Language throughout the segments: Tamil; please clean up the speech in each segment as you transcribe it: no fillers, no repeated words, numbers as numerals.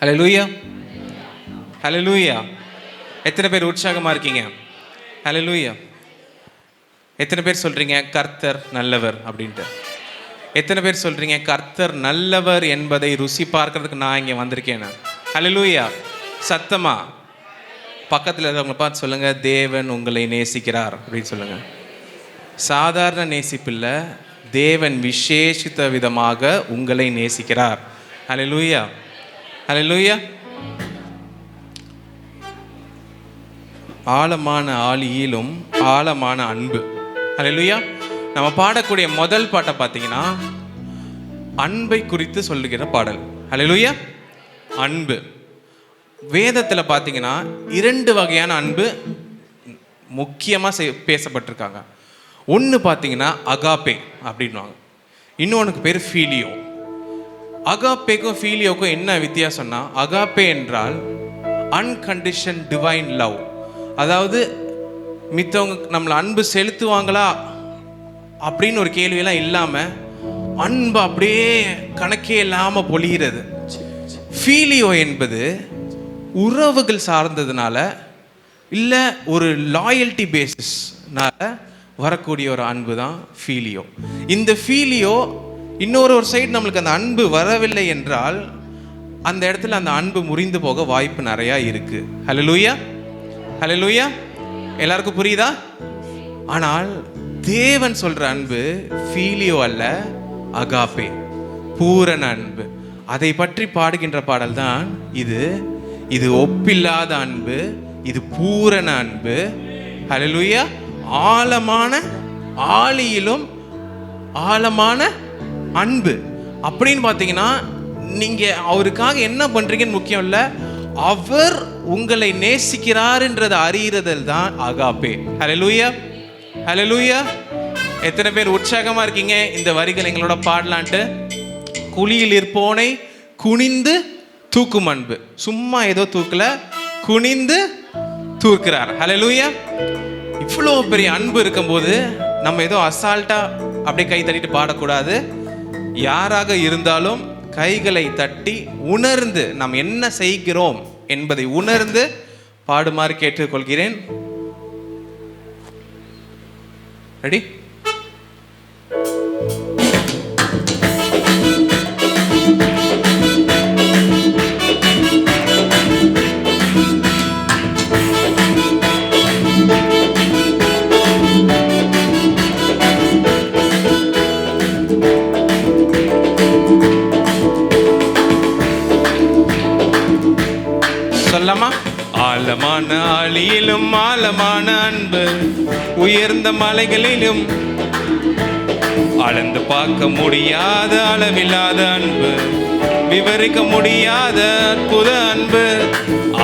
ஹல்லேலூயா, ஹல்லேலூயா. எத்தனை பேர் உற்சாகமாக இருக்கீங்க? ஹல்லேலூயா. எத்தனை பேர் சொல்கிறீங்க கர்த்தர் நல்லவர் அப்படின்ட்டு? எத்தனை பேர் சொல்கிறீங்க கர்த்தர் நல்லவர் என்பதை ருசி பார்க்கறதுக்கு நான் இங்கே வந்திருக்கேன்? ஹல்லேலூயா. சத்தமா பக்கத்தில் இருக்கிறவங்க பார்த்து சொல்லுங்கள், தேவன் உங்களை நேசிக்கிறார் அப்படின்னு சொல்லுங்கள். சாதாரண நேசிப்பில்லை, தேவன் விசேஷித்த விதமாக உங்களை நேசிக்கிறார். ஹல்லேலூயா, ஹல்லேலூயா. ஆழமான ஆழியிலும் ஆழமான அன்பு. ஹல்லேலூயா. நம்ம பாடக்கூடிய முதல் பாட்டை பார்த்தீங்கன்னா அன்பை குறித்து சொல்லுகிற பாடல். ஹல்லேலூயா. அன்பு. வேதத்தில் பார்த்தீங்கன்னா 2 வகையான அன்பு முக்கியமாக பேசப்பட்டிருக்காங்க. ஒன்று பார்த்தீங்கன்னா அகாப்பே அப்படின்வாங்க, இன்னொன்றுக்கு பேர் ஃபீலியோ. அகாப்பேக்கும் ஃபீலியோக்கும் என்ன வித்தியாசம்னா, அகாப்பே என்றால் அன்கண்டிஷன் டிவைன் லவ். அதாவது மித்தவங்க நம்மளை அன்பு செலுத்துவாங்களா அப்படின்னு ஒரு கேள்வியெல்லாம் இல்லாமல் அன்பு அப்படியே கணக்கே இல்லாமல் பொழிகிறது. ஃபீலியோ என்பது உறவுகள் சார்ந்ததுனால இல்லை, ஒரு லாயல்ட்டி பேசிஸ்னால வரக்கூடிய ஒரு அன்பு தான் ஃபீலியோ. இந்த ஃபீலியோ இன்னொரு சைடு நம்மளுக்கு அந்த அன்பு வரவில்லை என்றால் அந்த இடத்துல அந்த அன்பு முறிந்து போக வாய்ப்பு நிறையா இருக்கு. ஹல்லேலூயா, ஹல்லேலூயா. எல்லாருக்கும் புரியுதா? ஆனால் தேவன் சொல்ற அன்பு ஃபீலியோ அல்ல, அகாப்பே, பூரண அன்பு. அதை பற்றி பாடுகின்ற பாடல் தான் இது. இது ஒப்பில்லாத அன்பு, இது பூரண அன்பு. ஹல்லேலூயா. ஆழமான ஆழியிலும் ஆழமான அன்பு அப்படின்னு பார்த்தீங்கன்னா, நீங்கள் அவருக்காக என்ன பண்ணுறீங்கன்னு முக்கியம் இல்லை, அவர் உங்களை நேசிக்கிறாருன்றதை அறியறதில் தான் அகாப்பே. ஹல்லேலூயா, ஹல்லேலூயா. எத்தனை பேர் உற்சாகமாக இருக்கீங்க இந்த வரிகள் எங்களோட பாடலான்ட்டு? குழியில் இருப்போனை குனிந்து தூக்கும் அன்பு. சும்மா ஏதோ தூக்கல, குனிந்து தூக்குறார். ஹல்லேலூயா. இவ்வளோ பெரிய அன்பு இருக்கும்போது நம்ம ஏதோ அசால்ட்டா அப்படியே கை தட்டிட்டு பாடக்கூடாது. யாராக இருந்தாலும் கைகளை தட்டி உணர்ந்து நாம் என்ன செய்கிறோம் என்பதை உணர்ந்து பாடுமாறு கேட்டுக்கொள்கிறேன். ரெடி? சொல்லமா? ஆழமான ஆழியிலும் ஆழமான அன்பு, உயர்ந்த மலைகளிலும் அளந்து பார்க்க முடியாத அளவில்லாத அன்பு, விவரிக்க முடியாத அற்புத அன்பு.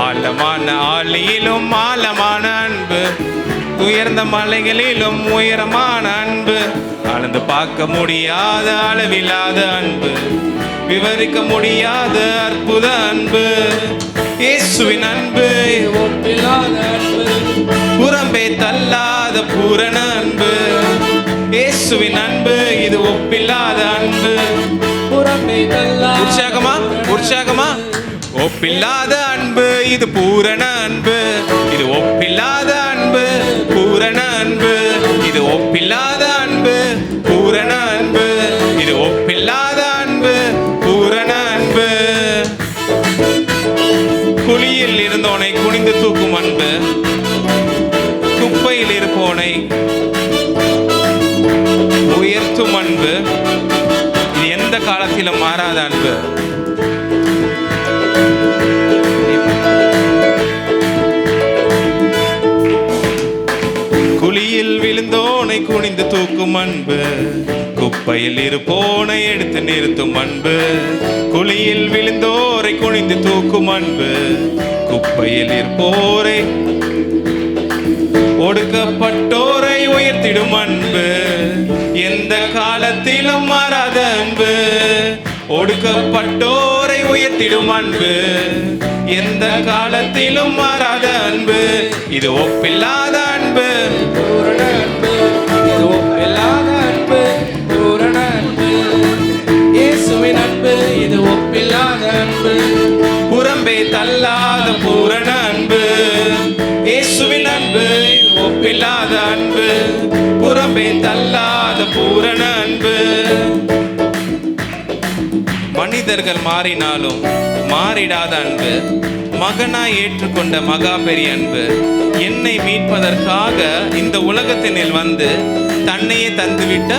ஆழமான ஆழியிலும் ஆழமான அன்பு, உயர்ந்த மலைகளிலும் உயரமான அன்பு, அளந்து பார்க்க முடியாத அளவில்லாத அன்பு, விவரிக்க முடியாத அற்புத அன்பு. இயேசுவின் அன்பு ஒப்பில்லாத அன்பு, புறம்பே தள்ளாத பூரண அன்பு. இயேசுவின் அன்பு இது ஒப்பில்லாத அன்பு, புறம்பே தள்ளாத. உற்சாகமா, உற்சாகமா. ஒப்பில்லாத அன்பு இது பூரண அன்பு, இது ஒப்பில்லாத அன்பு, பூரண அன்பு. இது ஒப்பில்லாத அன்பு, பூரண அன்பு. இது ஒப்பில்லாத அன்பு, பூரண அன்பு. குழியில் இருந்தோனை குனிந்து தூக்கும் அன்பு, குப்பையில் இருப்போனை உயர்த்தும் அன்பு. இது எந்த காலத்திலும் மாறாத அன்பு. குழியில் விழுந்தோனை குனிந்து தூக்கும் அன்பு, குப்பையில் இருப்போனை எடுத்து நிறுத்தும் அன்பு. குழியில் விழுந்தோரை குனிந்து தூக்கும் அன்பு, குப்பையில் இருப்போரை ஒடுக்கப்பட்டோரை உயர்த்திடும் அன்பு. எந்த காலத்திலும் மாறாத அன்பு, ஒடுக்கப்பட்டோரை உயர்த்திடும் அன்பு. எந்த காலத்திலும் மாறாத அன்பு, இது ஒப்பில்லாத அன்பு, பூரண அன்பு. இது ஒப்பில்லாத அன்பு, பூரண அன்பு. இயேசுவின் அன்பு இது ஒப்பில்லாத அன்பு, புற அன்பு, புறம்பே தள்ளாத பூரண அன்பு. மனிதர்கள் மாறினாலும் மாறிடாத அன்பு, மகனாய் ஏற்றுக்கொண்ட மகா பெரிய அன்பு, என்னை மீட்பதற்காக இந்த உலகத்தினில் வந்து தன்னையே தந்துவிட்ட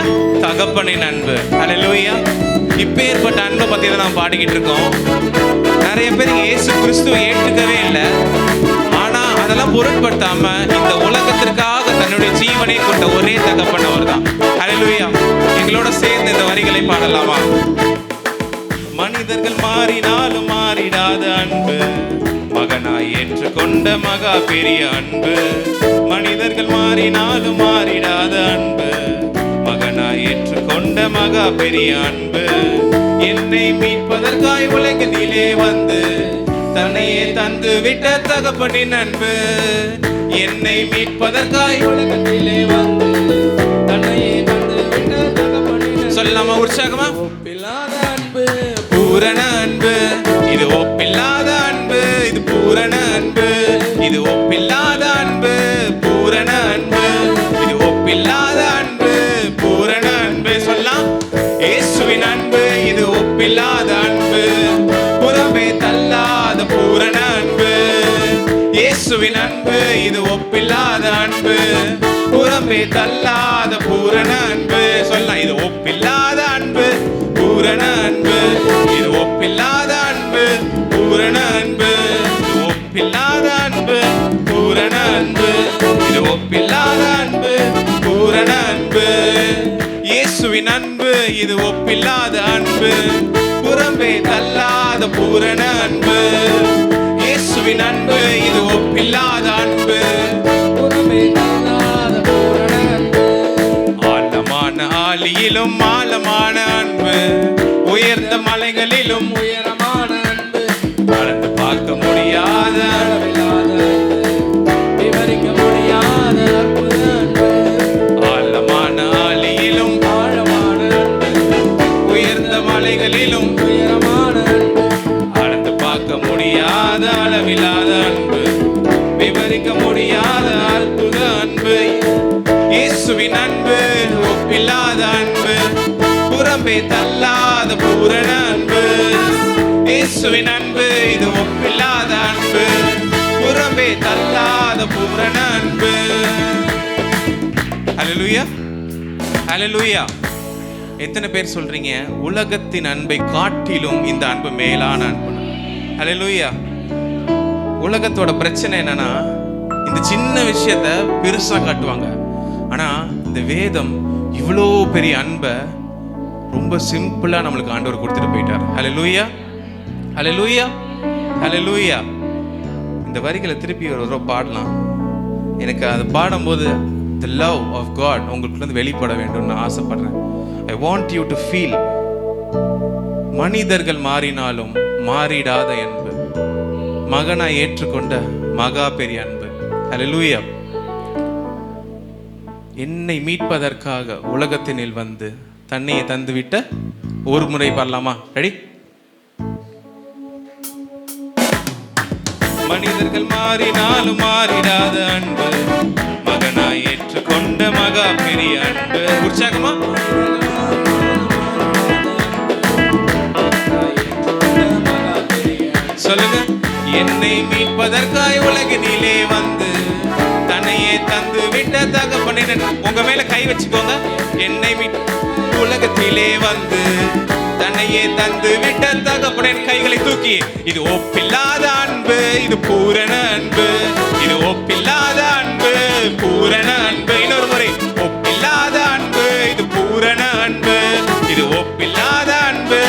தகப்பனின் அன்பு. ஹல்லேலூயா. இப்பேற்பட்ட அன்பை பற்றி தான் நாம் பாடிக்கிட்டு இருக்கோம். நிறைய பேர் இயேசு கிறிஸ்துவை ஏற்றுக்கவே இல்லை. ஆனால் அதெல்லாம் பொருட்படுத்தாம இந்த உலகத்திற்காக தன்னுடைய ஜீவனை கொண்ட ஒரே தகப்பன் அவர் தான். ஹல்லேலூயா. எங்களோட சேர்ந்து இந்த வரிகளை பாடலாமா? மனிதர்கள் மாறினாலும் மாறிடாத அன்பு, மகனாய் ஏற்றுக்கொண்ட மகா பெரிய அன்பு. மனிதர்கள் மாறினாலும் மாறிடாத அன்பு, மகனாய் ஏற்றுக்கொண்ட மகா பெரிய அன்பு. என்னை மீட்பதற்காய் உலகினிலே வந்து தன்னையே தந்து விட்ட தகப்பனின் அன்பு. என்னை மீட்பதற்காய் உலகத்திலே வந்து தன்னையே தந்து விட்ட தகப்பனின். சொல்லலாமா உற்சாகமா? ஒப்பில்லாத அன்பு, பூரண அன்பு, இது ஒப்பில்லாத அன்பு, இது பூரண அன்பு, இது ஒப்பில்லாத அன்பு, பூரண அன்பு, இது ஒப்பில்லாத அன்பு, பூரண அன்பு. சொல்லலாம். இயேசுவின் அன்பு இது ஒப்பில்லாத அன்பு, புறம்பே தள்ளாத பூரண அன்பு. இயேசுவின் அன்பு இது ஒப்பில்லாத அன்பு, புறம்பே தள்ளாத பூரண அன்பு. சொல்லலாம். இது ஒப்பில்லாத அன்பு, பூரண அன்பு, இது ஒப்பில்லாத அன்பு, பூரண அன்பு, இது ஒப்பில்லாத அன்பு, பூரண அன்பு, இது ஒப்பில்லாத அன்பு, பூரண அன்பு. இயேசுவின் அன்பு இது ஒப்பில்லாத அன்பு, புறம்பே தள்ளாத பூரண அன்பு. இயேசுவின் அன்பு இது ஒப்பில்லாத அன்பு, புறம்பே தள்ளாத பூரண அன்பு. ஆழமான ஆழியிலும் ஆழமான அன்பு, உயர்ந்த மலைகளிலும் உயரமான அன்பு, அளந்து பார்க்க முடியாத அளவில்லாத அன்பு, விவரிக்க முடியாத அற்புத அன்பு. ஆழமான ஆழியிலும் ஆழமான அன்பு, உயர்ந்த மலைகளிலும் உயரமான அன்பு, அளந்து பார்க்க முடியாத அளவில்லாத அன்பு, விவரிக்க முடியாத அற்புத அன்பு. இயேசுவின் அன்பு ஒப்பில்லாத அன்பு, புறம்பே தள்ளாத பூரண அன்பு. இயேசுவின் அன்பு இது ஒப்பில்லாத அன்பு, புறம்பே தள்ளாத பூரண அன்பு. ஹல்லேலூயா. ஹல்லேலூயா. எத்தனை பேர் சொல்றீங்க உலகத்தின் அன்பை காட்டிலும் இந்த அன்பு மேலான அன்பு? ஹல்லேலூயா. உலகத்தோட பிரச்சனை என்னன்னா இந்த சின்ன விஷயத்த பெருசா காட்டுவாங்க. ஆனா இந்த வேதம் இவ்வளோ பெரிய அன்பை ரொம்ப சிம்பிளா நம்மளுக்கு ஆண்டவர் கொடுத்துட்டு போயிட்டார். ஹல்லேலூயா. ஹல்லேலூயா. ஹல்லேலூயா. இந்த வரிகளை திருப்பி ஒரு தடவை பாடலாம். எனக்கு அது பாடும்போது the love of God உங்களுக்கு வெளிப்பட வேண்டும் நான் ஆசைப்படுறேன். I want you to feel. மனிதர்கள் மாறினாலும் மாறிடாத அன்பு, மகனாய் ஏற்றுக்கொண்ட மகா பெரிய அன்பு. ஹல்லேலூயா. என்னை மீட்பதற்காக உலகத்தினில் வந்து தன்னையை தந்துவிட்ட ஒரு முறை பாடலாமா? ரெடி? மனிதர்கள் மாறினாலும் மாறிடாத அன்பு, மகனாய் ஏற்றுக்கொண்ட மகா பெரிய அன்பு. உற்சாகமா? சொல்லுங்க. என்னை மீட்பதற்காய் உலகினிலே வந்து தன்னையே தந்து விட்ட தகப்பனின். உங்க மேல கை வச்சுக்கோங்க. என்னை உலகத்திலே வந்து தன்னையே தந்து விட்ட தகப்பனின். கைகளை தூக்கி. இது ஒப்பில்லாத அன்பு, இது பூரண அன்பு, இது ஒப்பில்லாத அன்பு, பூரண அன்பு. இன்னொரு முறை. ஒப்பில்லாத அன்பு, இது பூரண அன்பு, இது ஒப்பில்லாத அன்பு,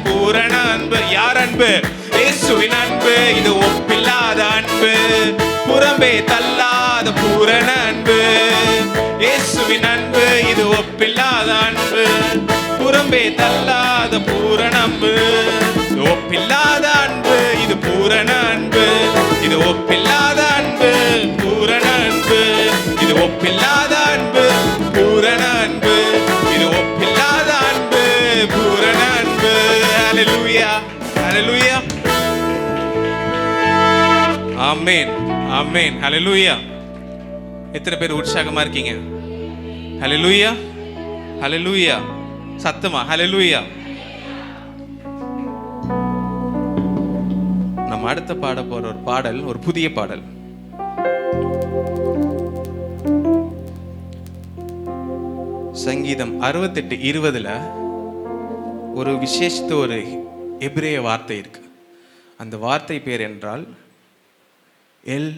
பூரண அன்பு. யார் அன்பு? இயேசுவின் அன்பு இது ஒப்பில்லாத அன்பு, புறம்பே தள்ளாத பூரண அன்பு. இயேசுவின் அன்பு இது ஒப்பில்லாத அன்பு, புறம்பே தள்ளாத பூரண அன்பு. ஒப்பில்லாத அன்பு இது பூரண அன்பு, இது ஒப்பில்லாத அன்பு, பூரண அன்பு. இது ஒப்பில்லாத அன்பு, பூரண அன்பு, இது ஒப்பில்லாத அன்பு, பூரண அன்பு. ஹல்லேலூயா. ஹல்லேலூயா. ஆமென். ஆமென். ஹல்லேலூயா. எத்தனை பேர் உற்சாகமா இருக்கீங்க? ஹல்லேலூயா, ஹல்லேலூயா. சத்தமா ஹல்லேலூயா. நம்ம அடுத்த பாட போற ஒரு பாடல், ஒரு புதிய பாடல். சங்கீதம் 68:20 ஒரு விசேஷித்த ஒரு எபிரேய வார்த்தை இருக்கு. அந்த வார்த்தை பேர் என்றால் எல்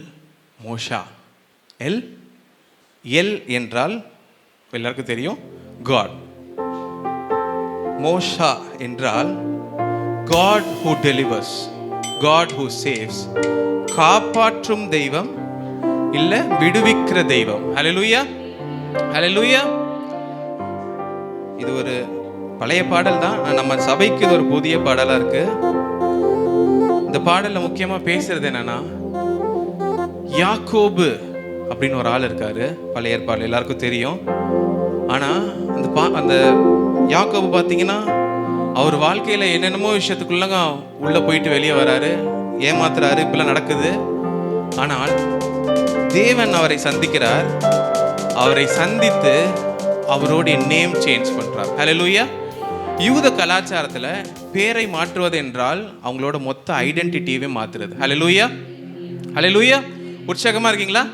மோஷா. எல் எல் என்றால் எல்லாருக்கும் தெரியும் காட். மோஷா என்றால் God who delivers, God who saves. காப்பாற்றும் தெய்வம் இல்ல விடுவிக்கிற தெய்வம். ஹல்லேலூயா, ஹல்லேலூயா. இது ஒரு பழைய பாடல் தான், நம்ம சபைக்கு இது ஒரு புதிய பாடலா இருக்கு. இந்த பாடல்ல முக்கியமா பேசுறது என்னன்னா, யாக்கோபு அப்படின்னு ஒரு ஆள் இருக்காரு, பழைய ஏற்பாடு எல்லாருக்கும் தெரியும். ஆனா அந்த யாக்கோபு பார்த்தீங்கன்னா அவர் வாழ்க்கையில என்னென்னமோ விஷயத்துக்குள்ளங்க உள்ள போயிட்டு வெளியே வராரு, ஏமாத்துறாரு, இப்பெல்லாம் நடக்குது. ஆனால் தேவன் அவரை சந்திக்கிறார். அவரை சந்தித்து அவருடைய நேம் சேஞ்ச் பண்றார். ஹல்லேலூயா. யூத கலாச்சாரத்துல பேரை மாற்றுவது என்றால் அவங்களோட மொத்த ஐடென்டிட்டியவே மாத்துறது. ஹல்லேலூயா, ஹல்லேலூயா. உற்சாகமா இருக்கீங்களா?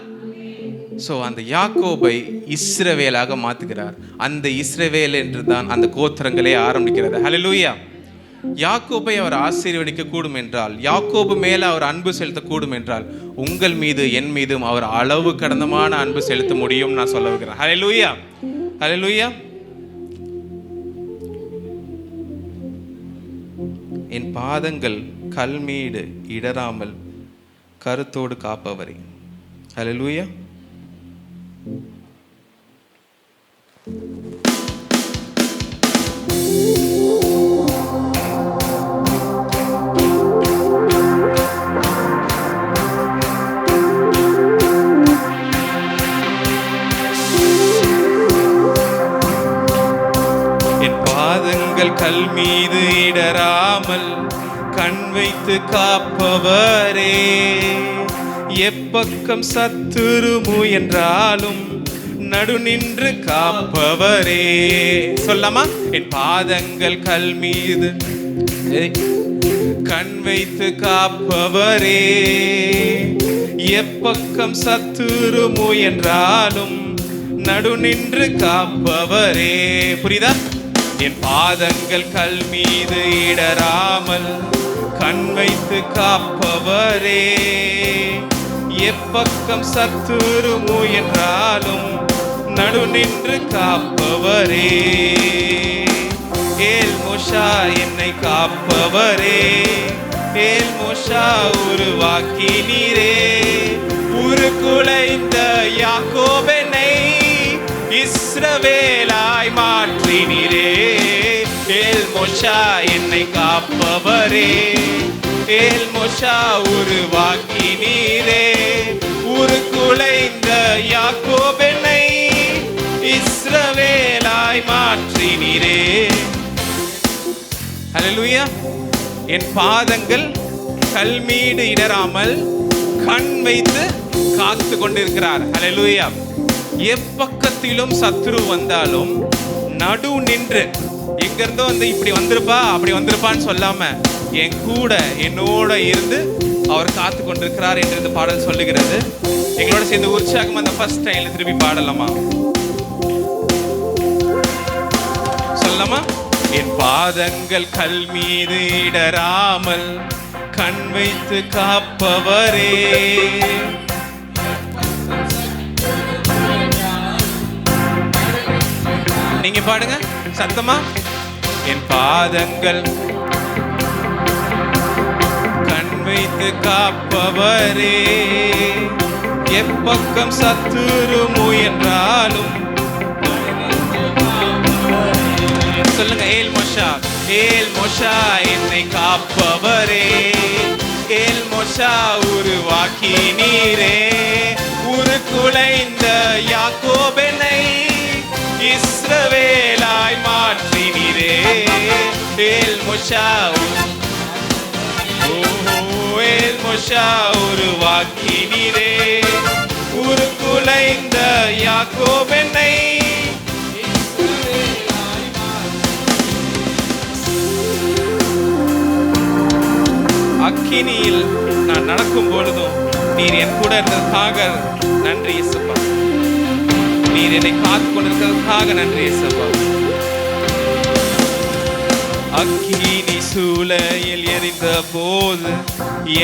ஸோ அந்த யாக்கோபை இஸ்ரவேலாக மாத்துகிறார். அந்த இஸ்ரவேல் என்று தான் அந்த கோத்திரங்களே ஆரம்பிக்கிறது. ஹல்லேலூயா. யாக்கோபை அவர் ஆசீர்வதிக்க கூடும் என்றால், யாக்கோபு மேல அவர் அன்பு செலுத்த கூடும் என்றால், உங்கள் மீது என் மீதும் அவர் அளவு கடந்தமான அன்பு செலுத்த முடியும் நான் சொல்ல வைக்கிறேன். ஹல்லேலூயா, ஹல்லேலூயா. என் பாதங்கள் கல்மீடு இடராமல் கருத்தோடு காப்பவரே. ஹல்லேலூயா. கல் மீது இடராமல் கண் வைத்து காப்பவரே, எப்பக்கம் சத்துரு முயன்றாலும் நடு நின்று காப்பவரே. சொல்லாமா? என் பாதங்கள் கல் மீது கண் வைத்து காப்பவரே, எப்பக்கம் சத்துரு முயன்றாலும் நடு நின்று காப்பவரே. புரியுதா? என் பாதங்கள் கல் மீது இடராமல் கண் வைத்து காப்பவரே, எப்பக்கம் சத்துரு முயன்றாலும் நடு நின்று காப்பவரே. ஏல் மோஷா என்னை காப்பவரே, ஏல் மோஷா உருவாக்கினீரே, உருக்குலைந்த யாக்கோபனை இஸ்ரவேலாய் மாற்றினீரே. ஏல் மோஷா என்னை காப்பவரே, ஏல் மோஷா உருவாக்கினீரே, உருக்குலைந்த யாக்கோபனை இஸ்ரவேலாய் மாற்றினீரே. ஹல்லேலூயா. என் பாதங்கள் கல்மீடு இடராமல் கண் வைத்து காத்து கொண்டிருக்கிறார். ஹல்லேலூயா. எப்பக்கத்திலும் சத்ரு வந்தாலும் நடு நின்று, எங்க இருந்தோ வந்து இப்படி வந்திருப்பா அப்படி வந்திருப்பான்னு சொல்லாம என் கூட என்னோட இருந்து அவர் காத்து கொண்டிருக்கிறார் என்று இந்த பாடல் சொல்லுகிறது. எங்களோட சேர்ந்து உற்சாகம் அந்த ஃபர்ஸ்ட் டைம்ல திருப்பி பாடலாமா? சொல்லலாமா? என் பாதங்கள் கல் மீது இடராமல் கண் வைத்து காப்பவரே, நீங்க பாடுங்க சத்தமா. என் பாதங்கள் கண் வைத்து காப்பவரே, எப்பக்கம் சத்துரு முயன்றாலும். சொல்லுங்க. ஏல் மோஷா, ஏல் மோஷா என்னை காப்பவரே, ஏல் மோஷா உருவாக்கினீரே, உருக்குலைந்த யாக்கோபனை இஸ்ரவேலாய் மாற்றினீரே. ஏல் மோஷா, ஏல் மோஷா உருவாக்கினீரே, உருக்குலைந்த யாக்கோபனை அக்கினியில் நான் நடக்கும் பொழுதும் நீர் என் கூட இருந்ததுக்காக நன்றி இயேசுப்பா. நீர் என்னை காத்து கொண்டிருக்கிறதுக்காக நன்றி இயேசுப்பா. அக்கினி சூளையில் எரிந்த போது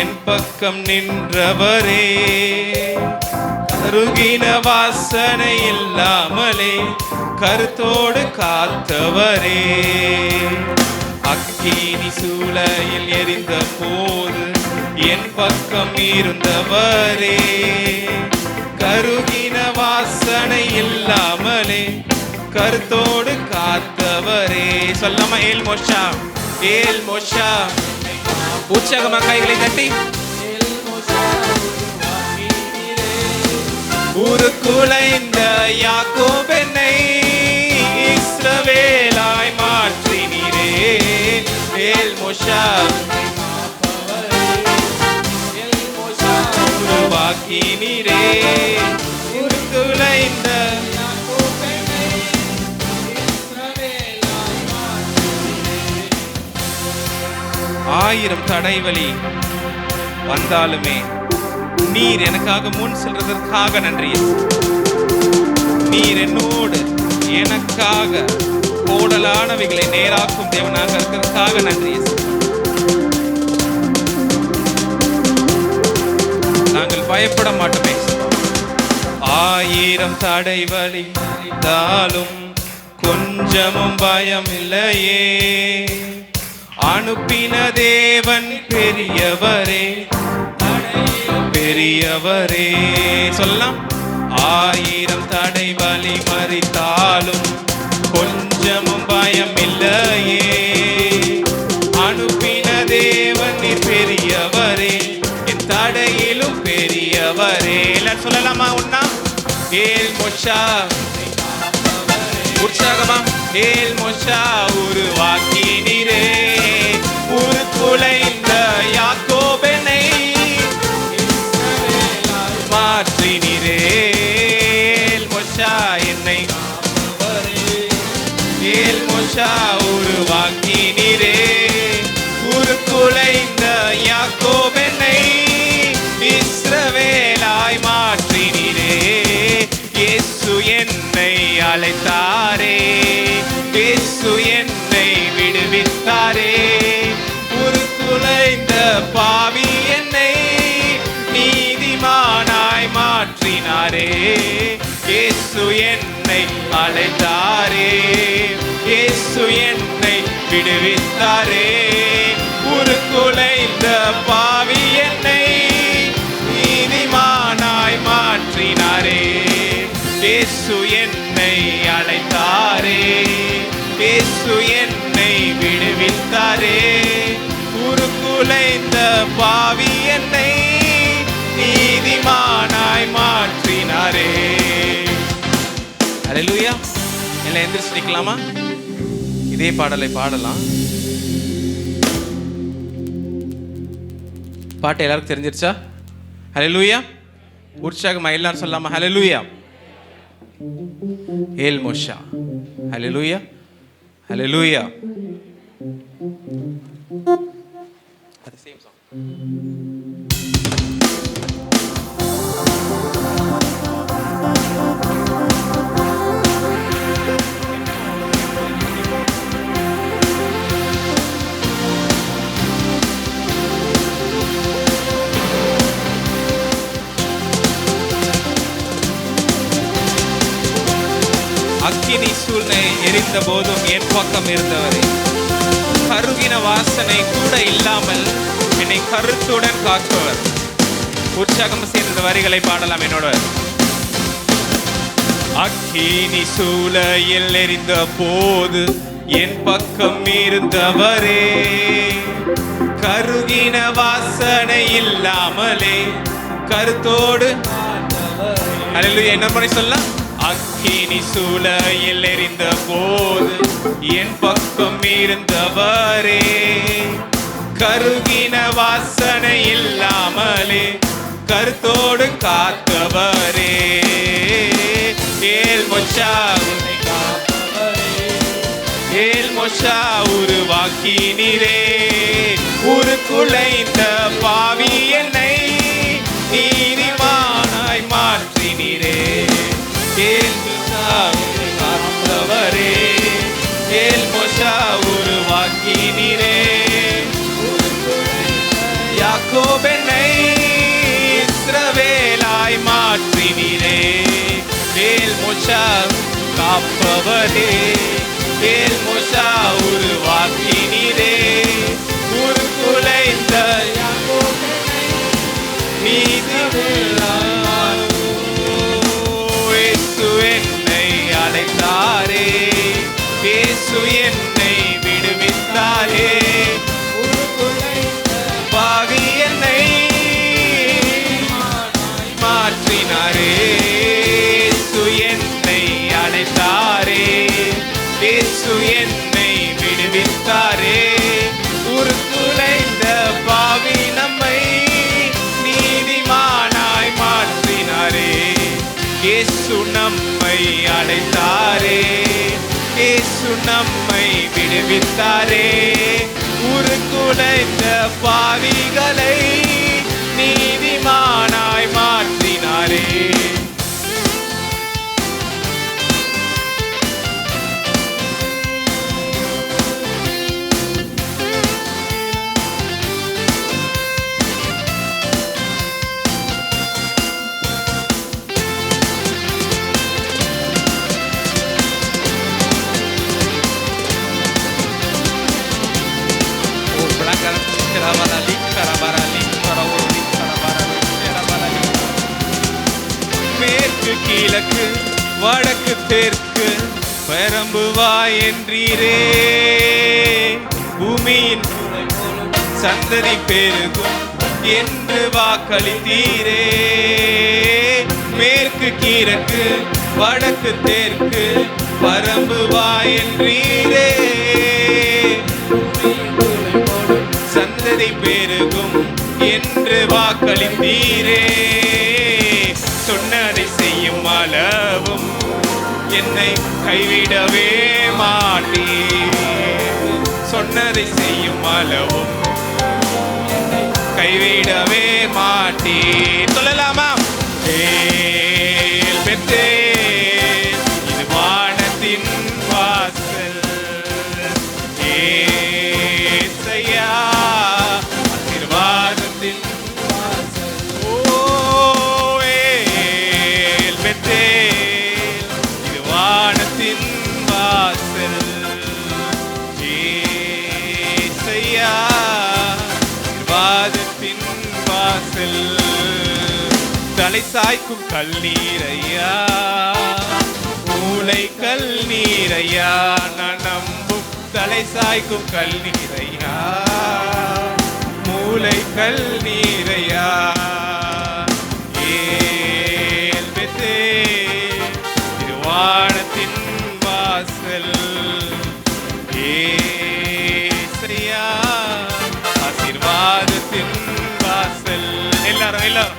என் பக்கம் நின்றவரே, கருகின வாசனை இல்லாமலே கருத்தோடு காத்தவரே. அக்கினி சூளையில் எரிந்த போது என் பக்கம் இருந்தவரே, கருகின வாசனை இல்லாமலே கருத்தோடு காத்தவரே. சொல்லாம ஏல் மோஷா, ஏல் மோஷா. உற்சாகமா கைகளை தட்டி உருக்குலைந்த யாக்கோபென்னை இஸ்ரவேலாய் மாற்றினீரே. ஏல் மோஷா உருவாக்கினீரே. உருக்குலைந்த ஆயிரம் தடைவழி வந்தாலுமே நீர் எனக்காக முன் செல்றதற்காக நன்றி. நீர் என்னோடு எனக்காக கோடலானவைகளை நேராக்கும் தேவனாக இருக்கிறதுக்காக நன்றி. நாங்கள் பயப்பட மாட்டோமே. ஆயிரம் தடைவழி வந்தாலும் கொஞ்சமும் பயம் இல்லையே. அனுப்பின தேவன் பெரியவரே, பெரியவரே. சொல்லலாம். ஆயிரம் தடை வலி மறித்தாலும் கொஞ்சமும் பயம் இல்லையே. அனுப்பின தேவன் பெரியவரே, என் தடையிலும் பெரியவரே. எல்லாரும் சொல்லலாமா ஒன்னா? ஏல் மோஷா, உற்சாகமா ஏல் மோஷா. உருவாக்கினீரே, உருக்குலைந்த யாக்கோபென்னை மாற்றினீரே. ஏல் மோஷா என்னை, ஏல் மோஷா உருவாக்கினீரே. உருக்குலைந்த யாக்கோபென்னை இஸ்ரவேலாய் மாற்றினீரே. இயேசு என்னை அழைத்தாரே, இயேசு என்னை விடுவித்தாரே. உருக்குலைந்த பாவி என்னை நீதிமானாய் மாற்றினாரே. இயேசு என்னை அழைத்தாரே, இயேசு என்னை விடுவித்தாரே. உருக்குலைந்த பாவி என்னை நீதிமானாய் மாற்றினாரே. இயேசு என்னை அழைத்தாரே, இயேசு என்னை விடுவித்தாரே. உருக்குலைந்த பாவி என்னை நீதிமானாய் மாற்றினாரே. அல்லேலூயா. எல்லாம் எந்திரிச்சு நிக்கலாமா? இதே பாடலை பாடலாம். பாட்டு எல்லாருக்கும் தெரிஞ்சிருச்சா? அல்லேலூயா. உற்சாகமா எல்லாரும் சொல்லலாமா? அல்லேலூயா. ஏல் மோஷா. அல்லேலூயா, அல்லேலூயா. That's the same song. அக்கினி சூழ்நிலை எரிந்த போதும் என் பக்கம் இருந்தவரே, கருகின வாசனை கூட இல்லாமல் என்னை கருத்துடன் காக்குவர். உற்சாகம் சேர்ந்த வரிகளை பாடலாம் என்னோட. அக்கினி சூளையில் எரிந்த போது என் பக்கம் இருந்தவரே, கருகின வாசனை இல்லாமலே கருத்தோடு. அல்லேலூயா. என்ன முறை சொல்லலாம்? அக்கினி சூளையில் எரிந்த போது என் பக்கம் இருந்தவரே, கருகின வாசனை இல்லாமலே கருத்தோடு காத்தவரே. ஏல் மோஷா, ஏல் மோஷா உருவாக்கினீரே. உருக்குலைந்த பாவி என்னை நீதிமானாய் மாற்றினீரே. காத்தவரே மோசா உருவாக்கினீரே. யாக்கோபென்னை இஸ்ரவேலாய் மாற்றினீரே. மோசா காப்பவரே மோசா உருவாக்கினீரே. உருக்குலைந்த இயேசு என்னை அழைத்தாரே. இயேசு என்னை விடுவித்தாரே. பாவி என்னை மாற்றினாரே. இயேசு என்னை அழைத்தாரே. இயேசு என்னை விடுவித்தாரே. உருக்குலைந்த பாவி நம்மை நீதிமானாய் மாற்றினாரே. இயேசு நம்மை அழைத்தாரே. இயேசு நம்மை விடுவித்தாரே. உருக்குலைந்த பாவிகளை நீதிமானாய் மாற்றினாரே. மேற்கு கிழக்கு வடக்கு தெற்கு பரம்புவாய் என்றீரே. பூமியின் சந்ததி பெருகும் என்று வாக்களித்தீரே. மேற்கு கிழக்கு வடக்கு தெற்கு பரம்புவாய் என்றீரே. சந்ததி பெருகும் என்று வாக்களித்தீரே. சொன்னதை செய்யும் அளவும் என்னை கைவிடவே மாட்டீர். சொன்னதை செய்யும் அளவும் கைவிடவே மாட்டீர். சொல்லலாமா? பெற்றேன் இது வானத்தின் வாசல். ஏசையா ஆசீர்வாதத்தின் வாசல். இது வானத்தின் வாசல். ஏசையா ஆசீர்வாதத்தின் வாசல். தலை சாய்க்கும் கல்லீரையா மூளை கல்லீரையா. நான் நம்பும் தலை சாய்க்கும் கல்லீரையா மூளை கல்லீரையா. வானத்தின் வாசல். ஏசையா ஆசீர்வாதத்தின் வாசல். எல்லாரும்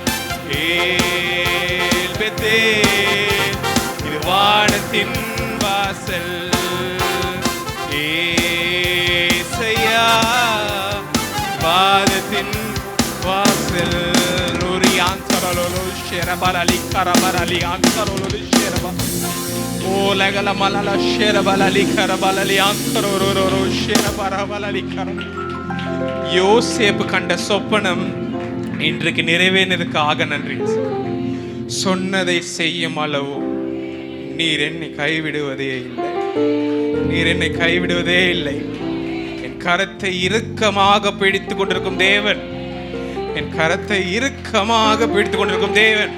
இது வானத்தின் வாசல். ஏசையா வானத்தின் வாசல். யோசேப்பு கண்ட சொப்பனம் இன்றைக்கு நிறைவேறினதுக்காக நன்றி. சொன்னதை செய்யும் அளவு நீர் என்னை கைவிடுவதே இல்லை. நீர் என்னை கைவிடுவதே இல்லை. என் கரத்தை இறுக்கமாக பிடித்துக் கொண்டிருக்கும் தேவன். என் கரத்தை இறுக்கமாக பிடித்துக் கொண்டிருக்கும் தேவன்.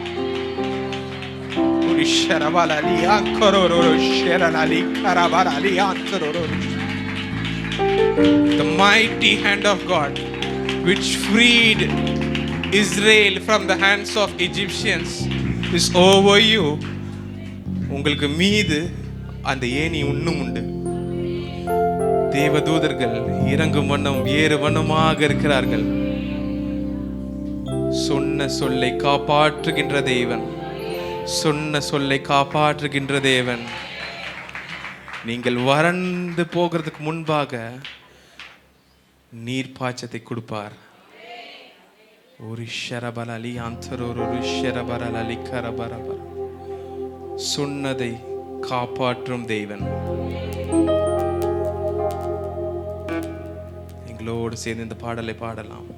The mighty hand of God which freed Israel from the hands of Egyptians is over you. உங்களுக்கு மீது அந்த ஏணி இன்னும் உண்டு. தேவதூதர்கள் இறங்கும் வண்ணம் ஏறு வண்ணமாக இருக்கிறார்கள். சொன்ன சொல்லை காப்பாற்றுகின்ற தேவன். சொன்ன சொல்லை காப்பாற்றுகின்ற தேவன். நீங்கள் வறண்டு போகிறதுக்கு முன்பாக நீர் பாய்ச்சத்தை கொடுப்பார். ஒரு ஷரபலி ஆந்தரோரு ஷரபரலி கரபரபர. சொன்னதை காப்பாற்றும் தேவன். எங்களோடு சேர்ந்து இந்த பாடலை பாடலாம்.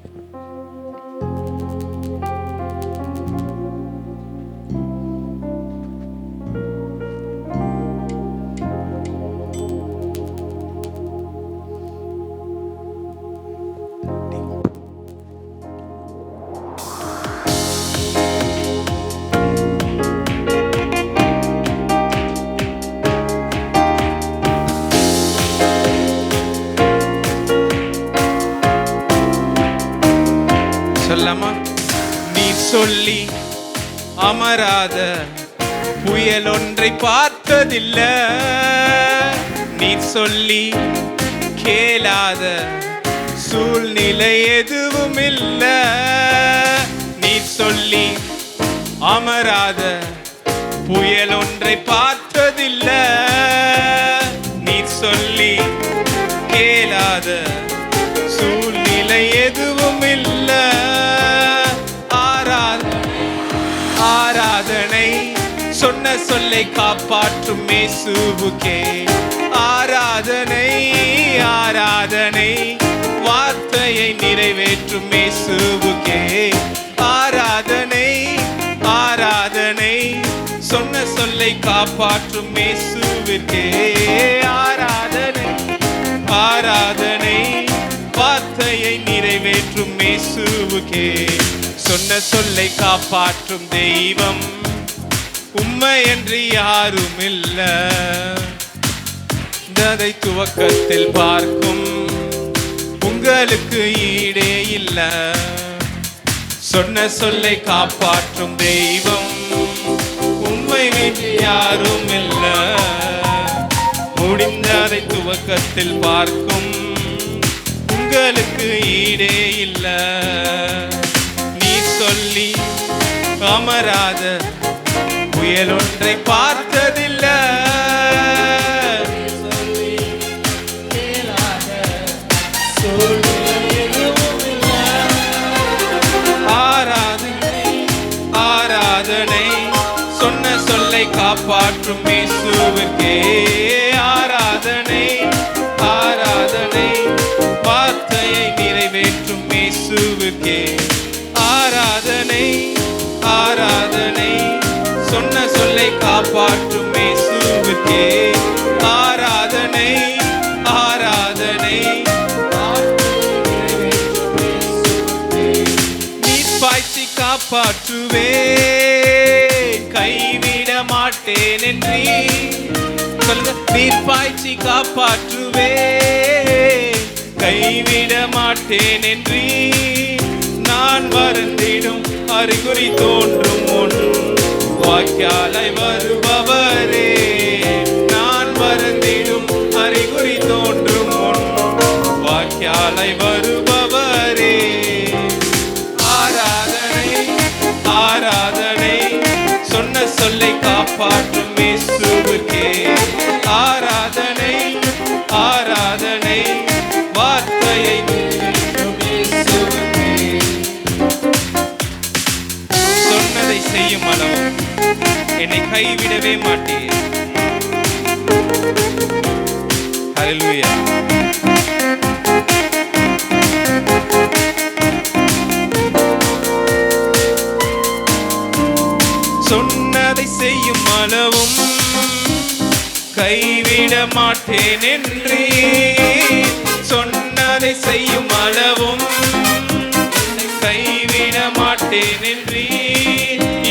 நீ சொல்லி அமராத புயல் ஒன்றை பார்த்ததில்ல, நீ சொல்லி கேளாத சூழ்நிலை எதுவும் இல்ல. நீ சொல்லி அமராத புயல் ஒன்றை பார்த்ததில்ல, நீ சொல்லி கேளாத சூழ்நிலை எதுவும் இல்ல. ஆராதனை சொன்ன சொல்லை காப்பாற்றும் இயேசுவுக்கே. ஆராதனை ஆராதனை வார்த்தையை நிறைவேற்றும் இயேசுவுக்கே. ஆராதனை ஆராதனை சொன்ன சொல்லை காப்பாற்றும் இயேசுவிற்கே. ஆராதனை ஆராதனை வார்த்தையை நிறைவேற்றும் இயேசுவுக்கே. சொன்ன சொல்லை காப்பாற்றும் தெய்வம் உம்மை என்று யாரும் இல்ல. அதை துவக்கத்தில் பார்க்கும் உங்களுக்கு ஈடே இல்ல. சொன்ன சொல்லை காப்பாற்றும் தெய்வம் உம்மை என்று யாரும் இல்ல. முடிந்ததை துவக்கத்தில் பார்க்கும் உங்களுக்கு ஈடே இல்ல. சொல்லி அமராத புயல் ஒன்றை பார்த்ததில்ல, ஆராதனை ஆராதனை சொன்ன சொல்லை காப்பாற்றும் இயேசுவுக்கே. ஆராதனை ஆராதனை வார்த்தையை நிறைவேற்றும் இயேசுவுக்கே. ஆராதனை ஆராதனை சொன்ன சொல்லை காப்பாற்றும் இயேசுவுக்கே. ஆராதனை ஆராதனை நீர் பாய்ச்சி காப்பாற்றுவே, கைவிட மாட்டேன் என்று சொல்லுங்க. நீர் பாய்ச்சி காப்பாற்றுவே, கைவிட மாட்டேன் என்று நான் வருந்திடும் அறிகுறி தோன்றும் ஒன்று வாய்க்காலை வருபவரே. நான் வருந்திடும் அறிகுறி தோன்றும் ஒன்று வாய்க்காலை வருபவரே. ஆராதனை ஆராதனை சொன்ன சொல்லை காப்பாற்றும் இயேசுவுக்கே. ஆராதனை ஆராதனை வார்த்தையை செய்யும் அளவு என்னை கைவிடவே மாட்டேன். ஹல்லேலூயா. சொன்னதை செய்யும் அளவும் கைவிட மாட்டேன் என்று. சொன்னதை செய்யும் அளவும் கைவிட மாட்டேன் என்று.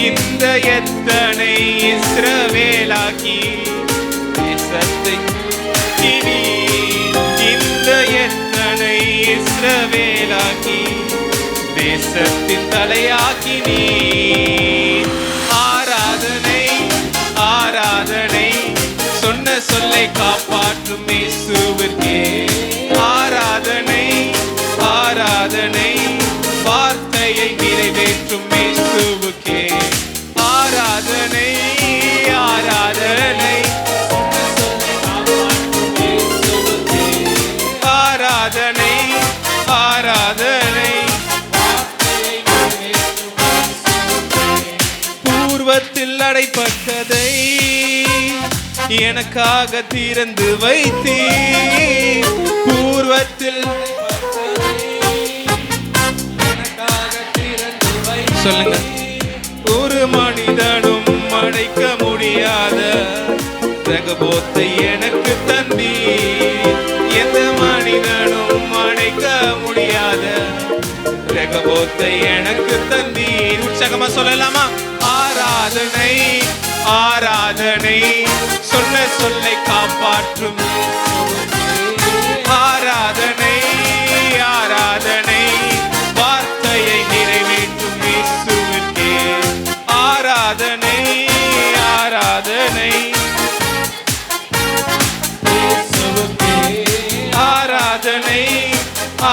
இந்த எத்தனை இஸ்ரவேலாக்கி தேசத்தை இனி. இந்த எத்தனை இஸ்ரவேலாக்கி தேசத்தின் தலையாக்கி நீ. ஆராதனை ஆராதனை சொன்ன சொல்லை காப்பாற்றும் இயேசுவிற்கே. ஆராதனை ஆராதனை வார்த்தையை நிறைவேற்றும் இயேசுவுக்கே. ஆராதனை ஆராதனை ஆராதனை எனக்காக திறந்து வைத்தீர். பூர்வத்தில் சொல்லுங்க. ஒரு மனிதனும் அடைக்க முடியாத ரகபோத்தை எனக்கு தந்தீர். எந்த மனிதனும் அடைக்க முடியாத ரகபோத்தை எனக்கு தந்தீர். உற்சாகமா சொல்லலாமா? ஆராதனை ஆராதனை, சொன்ன சொல்லை காப்பாற்றும். ஆராதனை ஆராதனை, வார்த்தையை நிறைவேற்றும் இயேசுவுக்கே. ஆராதனை ஆராதனை ஆராதனை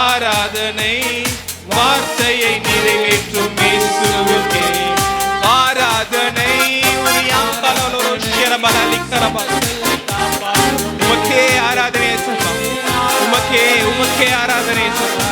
ஆராதனை, வார்த்தையை நிறைவேற்றும் இயேசுவுக்கே. ஆராதனை உமக்கே ஆராதனை சொல்லலாம். உமக்கே உமக்கே ஆராதனை சொல்லலாம்.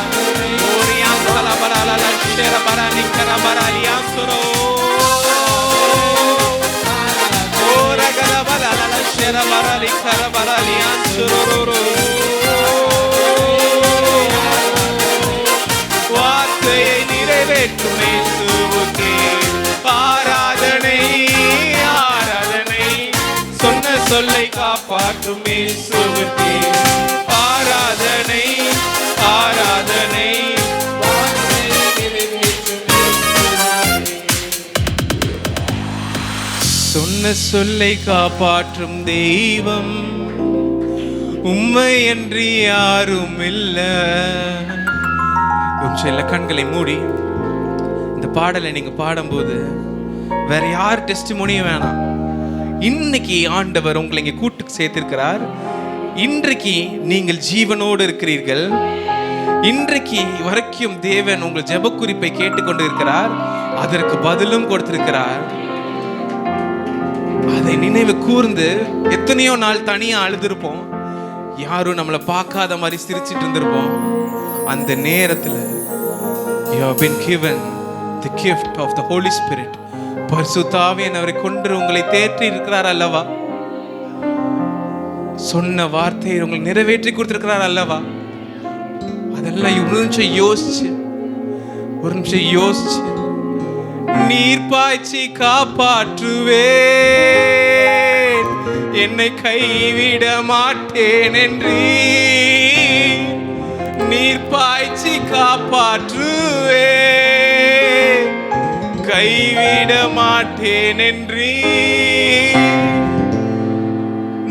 வார்த்தையை நிறைவேற்றும் இயேசுவுக்கே. ஆராதனை ஆராதனை, சொன்ன சொல்லை காப்பாற்றும் இயேசுவுக்கே. ஆராதனை ஆராதனை, சொன்ன சொல்லை காப்பாற்றும் தெய்வம் உம்மை என்று யாரும் இல்ல. சில கண்களை மூடி இந்த பாடலை நீங்க பாடும்போது வேற யார் டெஸ்டிமோனியும் வேணாம். இன்னைக்கு ஆண்டவர் உங்களை இங்கே கூட்டு சேர்த்திருக்கிறார். இன்றைக்கு நீங்கள் ஜீவனோடு இருக்கிறீர்கள். இன்றைக்கு வரைக்கும் தேவன் உங்கள் ஜெப குறிப்பை கேட்டுக்கொண்டு இருக்கிறார். அதற்கு பதிலும் கொடுத்திருக்கிறார். அதை நினைவு கூர்ந்து எத்தனையோ நாள் தனியா அழுதுருப்போம். யாரும் நம்மளை பார்க்காத மாதிரி சிரிச்சிட்டு இருந்திருப்போம். அந்த நேரத்தில் you have been given the gift of the Holy Spirit. பரிசுத்த ஆவியானவரை கொண்டு உங்களை தேற்றி இருக்கிறார் அல்லவா? சொன்ன வார்த்தையை உங்களுக்கு நிறைவேற்றி கொடுத்திருக்கிறார் அல்லவா? அதெல்லாம் ஒரு நிமிஷம் யோசிச்சு நீர் பாய்ச்சி காப்பாற்றுவேன், என்னை கைவிட மாட்டேன் என்று. நீர் பாய்ச்சி காப்பாற்றுவேன், கைவிட மாட்டேன் என்று.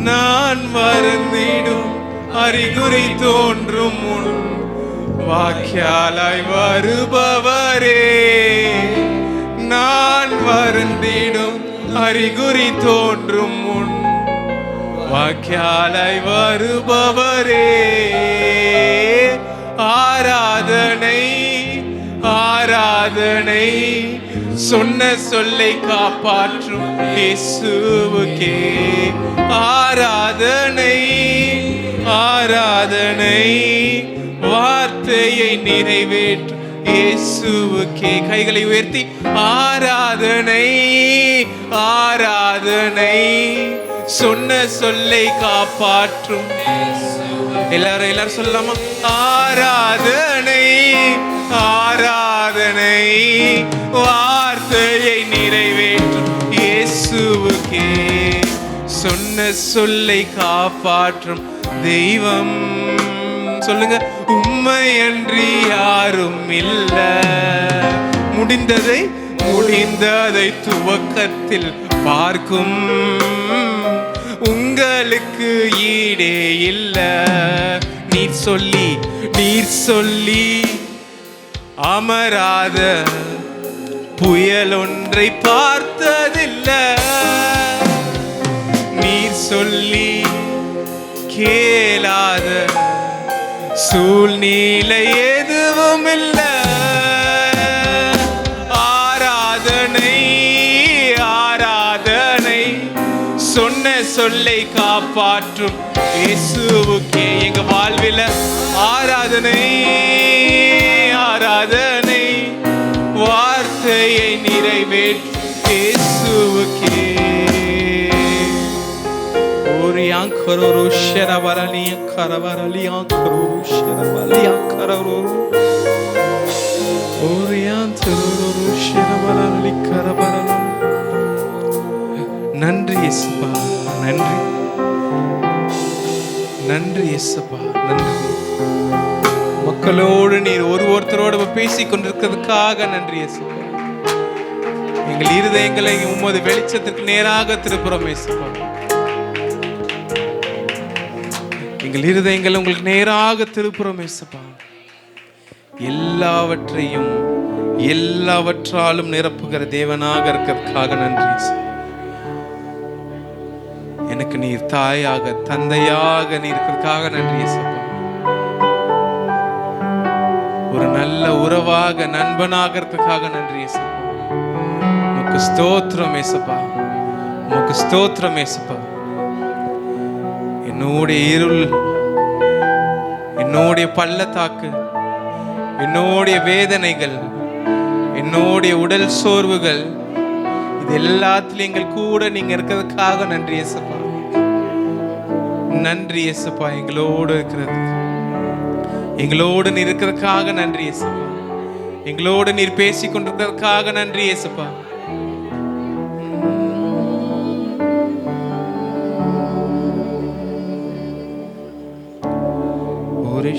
நான் வருந்திடும் அறிகுறி தோன்றும் முன் வாக்கியாலாய் வருபவரே. நான் வருந்திடும் அறிகுறி தோன்றும் முன் வாக்கியாலாய் வருபவரே. ஆராதனை ஆராதனை, சொன்ன சொல்லை காப்பாற்றும் இயேசுவுக்கே. ஆராதனை ஆராதனை, வார்த்தையை நிறைவேற்றும் இயேசுவுக்கே. கைகளை உயர்த்தி ஆராதனை ஆராதனை, சொன்ன சொல்லை காப்பாற்றும். எல்லாரும் சொல்லலாமா? ஆராதனை ஆராதனை, வார்த்தையை நிறைவேற்றும் இயேசுவுக்கே. சொன்ன சொல்லை காப்பாற்றும் தெய்வம். சொல்லுங்க. உம்மை அன்றி யாரும் இல்ல. முடிந்ததை துவக்கத்தில் பார்க்கும் உங்களுக்கு ஈடே இல்ல. நீர் சொல்லி அமராத புயல் ஒன்றை பார்த்ததில்ல. நீர் சொல்லி கேளாத சூழ்நிலை எதுவும் இல்ல. ஆராதனை ஆராதனை, சொன்ன சொல்லை காப்பாற்றும் இயேசுவுக்கே. எங்க வாழ்வில் ஆராதனை ஆராதனை, வார்த்தையை நிறைவேற்றும் இயேசுவுக்கே. ஓ Liankaroro Sherabarali Karabarali Ankaroro Sherabali Ankaroro Oriantaroro Sherabarali Karabarali. நன்றி இயேசுப்பா, நன்றி நன்றி இயேசுப்பா, நன்றி. மக்களோடு நீர் ஒருத்தரோடு பேசிக் கொண்டிருக்கிறதுக்காக நன்றி இயேசுப்பா. எங்கள் இருதயங்களை உமது வெளிச்சத்திற்கு நேராக திருப்புறோம் இயேசுப்பா. எங்கள் இருதயங்கள் உங்களுக்கு நேராக திருப்புறோம் இயேசுப்பா. எல்லாவற்றையும் எல்லாவற்றாலும் நிரப்புகிற தேவனாக இருக்கிறதுக்காக நன்றி இயேசுப்பா. எனக்கு நீர் தாயாக தந்தையாக நீர் இருக்கிறதுக்காக நன்றி இயேசுப்பா. ஒரு நல்ல உறவாக நண்பனாக இருக்கிறதுக்காக நன்றி இயேசுப்பா. உமக்கு ஸ்தோத்திரம் இயேசுப்பா, உமக்கு ஸ்தோத்திரம் இயேசுப்பா. என்னுடைய இருள், என்னுடைய பள்ளத்தாக்கு, என்னுடைய வேதனைகள், என்னுடைய உடல் சோர்வுகள், இது எல்லாத்திலும் எங்கள் கூட நீங்க இருக்கிறதுக்காக நன்றி இயேசுப்பா. நன்றி இயேசுப்பா, எங்களோடு இருக்கிறது, எங்களோடு நீர் இருக்கிறதுக்காக நன்றி இயேசுப்பா. எங்களோடு நீர் பேசிக் கொண்டிருக்கிறதுக்காக நன்றி இயேசுப்பா. ஒரு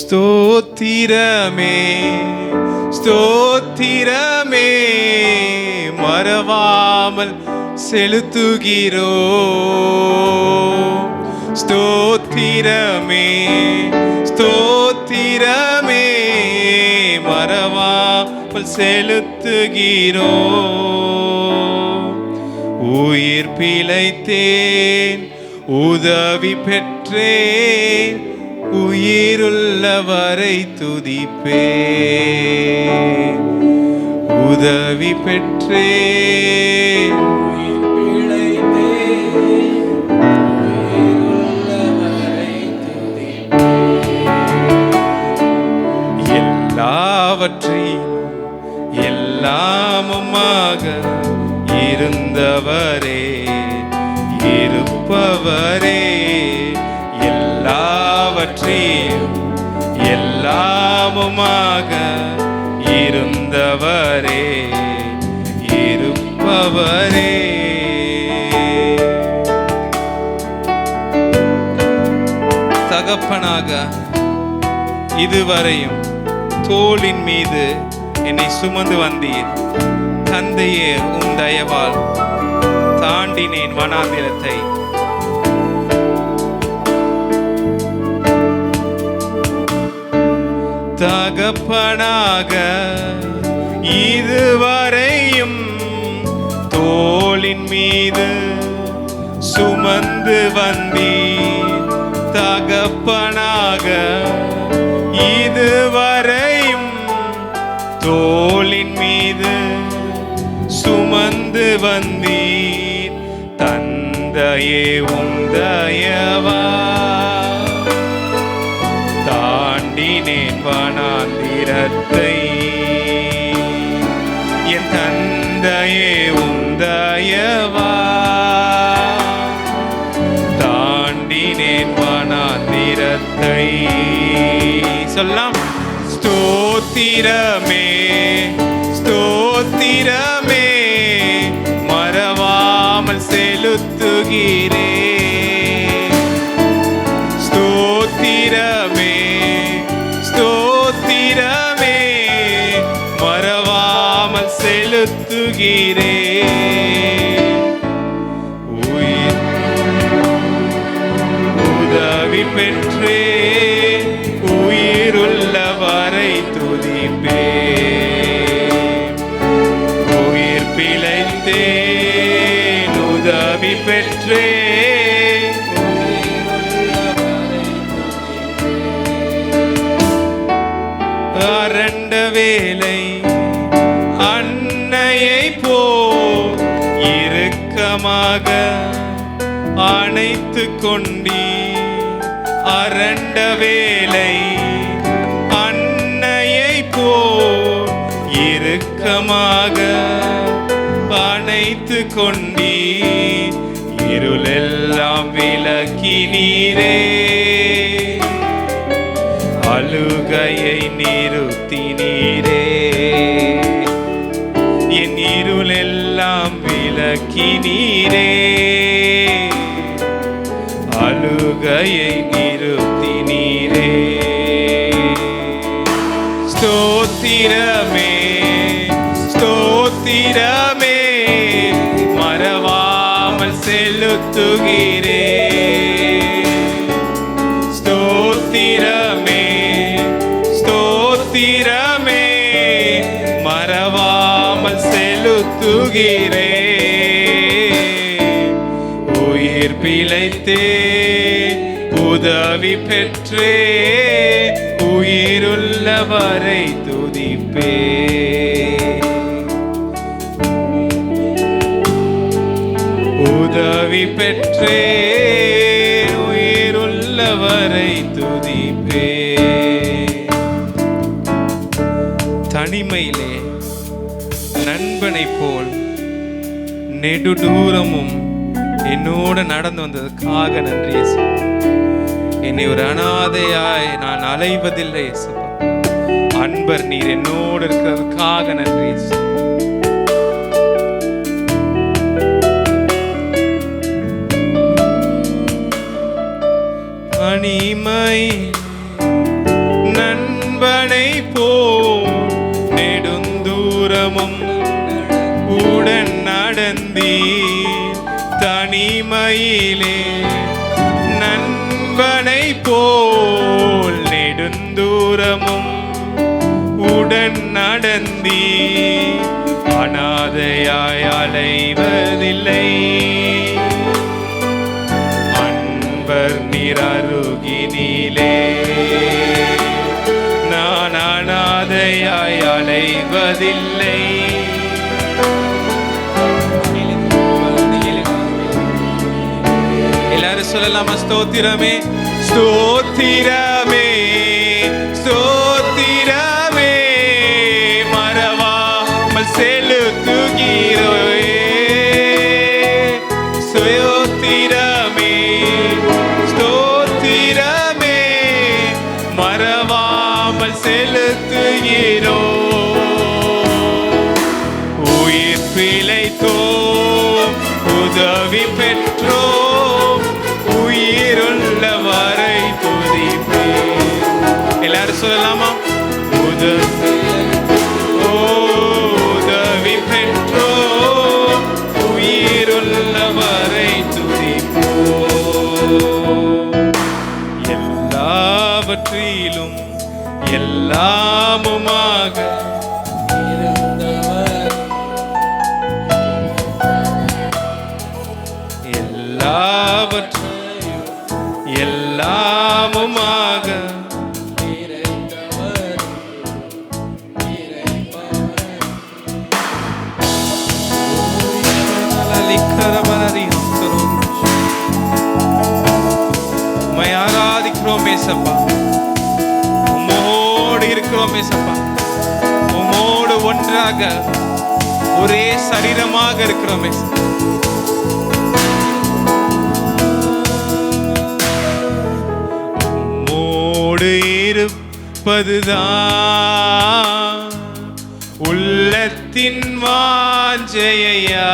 ஸ்தோத்திரமே ஸ்தோத்திரமே மறவாமல் செலுத்துகிறோ. ஸ்தோத்திரமே ஸ்தோத்திரமே மறவாமல் செலுத்துகிறோ. உயிர் பிழைத்தேன், உதவி பெற்றேன், உயிருள்ளவரை துதிப்பேன். உதவி பெற்றேன், உயிர் பிழைத்தேன், உயிருள்ளவரை துதிப்பேன். எல்லாவற்றையும் எல்லாமுமாக இருந்தவரே, இருப்பவரே, எல்லாவற்றையும் எல்லாமுமாக இருந்தவரே, இருப்பவரே. தகப்பனாக இதுவரையும் தோளின் மீது என்னை சுமந்து வந்தீர். தந்தையே, உம் தயவால் தாண்டினேன் வனாந்திரத்தை. தகப்பனாக இதுவரையும் தோளின் மீது சுமந்து வந்தீர். தகப்பனாக இதுவரையும் தோளின் மீது சுமந்து வந்தீர். தந்தையே, உம் தயவா தாண்டினேன் வனாந்திரத்தை. என் தந்தையே, உம் தயவா தாண்டினேன் வனாந்திரத்தை. சொல்லலாம். ஸ்தோத்திரமே ஸ்தோத்திரமே மறவாமல் செலுத்துகிறேன். ஸ்தோத்திரமே ஸ்தோத்திரமே மறவாமல் செலுத்துகிறேன். உயிர் உதவி பெற்றேன், உயிருள்ளவரை துதிப்பேன். உயிர் பிழைத்தேன், உதவி பெற்றேன், அரண்ட வேலை அன்னையை போல் இறுக்கமாக அணைத்து கொண்டீர். அரண்ட வேலை அன்னையை போல் இறுக்கமாக அணைத்து கொண்டீர். இருளெல்லாம் விலக்கினீரே, அழுகையை நிறுத்தினீரே. என் இருளெல்லாம் விலக்கினீரே, அழுகையை நிறுத்தினீரே. ஸ்தோத்திரமே ஸ்தோத்திரமே மறவாமல் செலுத்துகிறே. ஸ்தோத்திரமே ஸ்தோத்திரமே மறவாமல் செலுத்துகிறே. உயிர் பிழைத்தே உதவி பெற்றே, உயிருள்ளவரை துதிப்பே. உதவி பெற்றே, உயிருள்ளவரை துதிப்பே. தனிமையிலே நண்பனை போல் நெடுதூரமும் என்னோடு நடந்து வந்ததுக்காக நன்றி இயேசு. என்னை ஒரு அனாதையாய் நான் அலைவதில்லை இயேசுப்பா. அன்பர் நீர் என்னோடு இருக்கிறதுக்காக நன்றி இயேசு. தனிமை நண்பனை போல் நெடுந்தூரமும் உடன் நடந்தீர். தனிமையிலே நண்பனை போல் நெடுந்தூரமும் உடன் நடந்தீர். அனாதையாய் அலைவதில்லை, அன்பர் நீர் அருகினிலே. நான் அனாதையாய் அலைவதில்லை. எல்லாரும் சொல்லலாமா? ஸ்தோத்திரமே ஸ்தோத்திரமே ஸ்தோத்திரமே மறவாமல் செலுத்துகிறோம். ஸ்தோத்திரமே ஸ்தோத்திரமே மறவாமல் செலுத்துகிறோம். உயிர் பிழைத்தோம், உதவி பெற்றோம், உயிருள்ளவரை துதிப்பே. எல்லாரும் சொல்லலாமா? உதவி பெற்றோம், உயிருள்ளவரை துதிப்போம். எல்லாவற்றிலும் எல்லாமுமாக எல்லாவற்றையும் எல்லாமுமாக ஆராதிக்கிறோம் ஏசப்பா. உம்மோடு இருக்கிறோம் ஏசப்பா. உம்மோடு ஒன்றாக ஒரே சரீரமாக இருக்கிறோம் ஏசப்பா. இருப்பதுதான் உள்ளத்தின் வாஞ்சையா.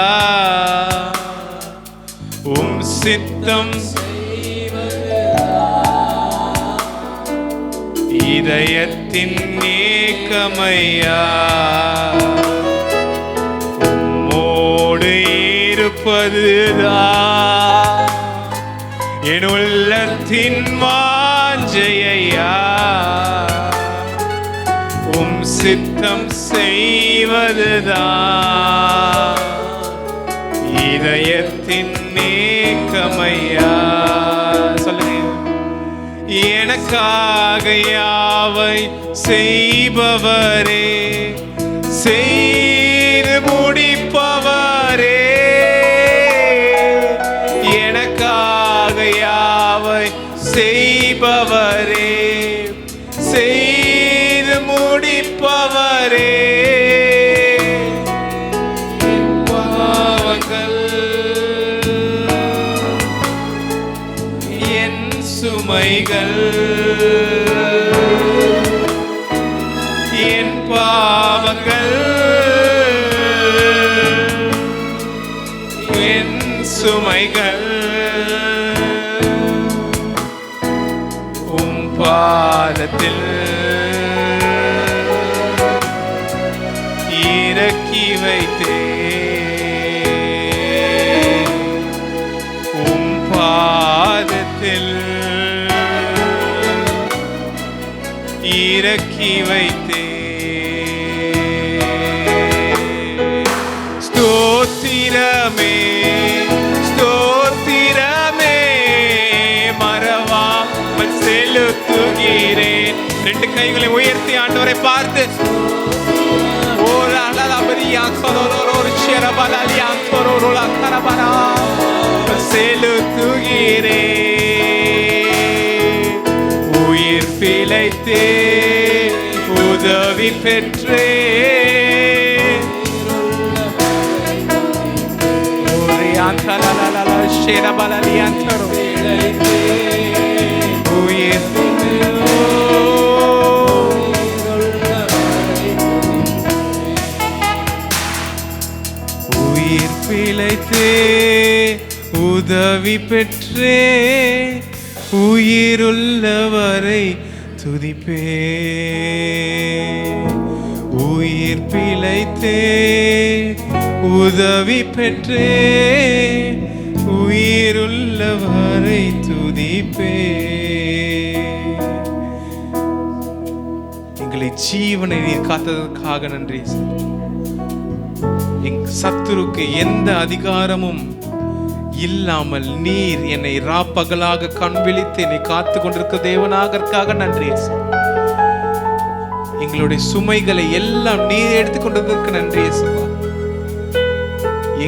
உம் சித்தம் இதயத்தின் ஏக்கமையா. உம்மோடு இருப்பதுதான் என் உள்ளத்தின் வாஞ்சையா. உம் சித்தம் செய்வதுதான் இதயத்தின் ஏக்கமையா. சொல்லுங்க. எனக்காக யாவை செய்பவரே, செய்து முடிப்பவரே. எனக்காக யாவை செய்பவரே, செய்து முடிப்பவரே, என் பாவங்கள் என் சுமைகள், என் பாவங்கள் என் சுமைகள் உம் பாதத்தில் இறக்கி வைத்தேன், உம் பாதத்தில் இறக்கி வைத்தேன். ஸ்தோத்திரமே ஸ்தோத்திரமே மறவாமல் செலுத்துகிறேன். ரெண்டு கைகளை உயர்த்தி ஆண்டவரை பார்த்து செலுத்துகிறேன். உயிர் பிழைத்தே உதவி பெற்றே, உயிர் பிழைத்தே உதவி பெற்றே, உயிருள்ளவரை துதிப்பே. உயிர் பிழைத்தே உதவி பெற்றே, உயிருள்ளவரை துதிப்பே. எங்களை ஜீவனை நீர் காத்ததற்காக நன்றி. என் சத்துருக்கு எந்த அதிகாரமும் இல்லாமல் நீர் என்னை ராப்பகலாக கண் விழித்து என்னை காத்து கொண்டிருக்க தேவனாக நன்றி. எங்களுடைய சுமைகளை எல்லாம் நீர் எடுத்துக்கொண்டதற்கு நன்றி.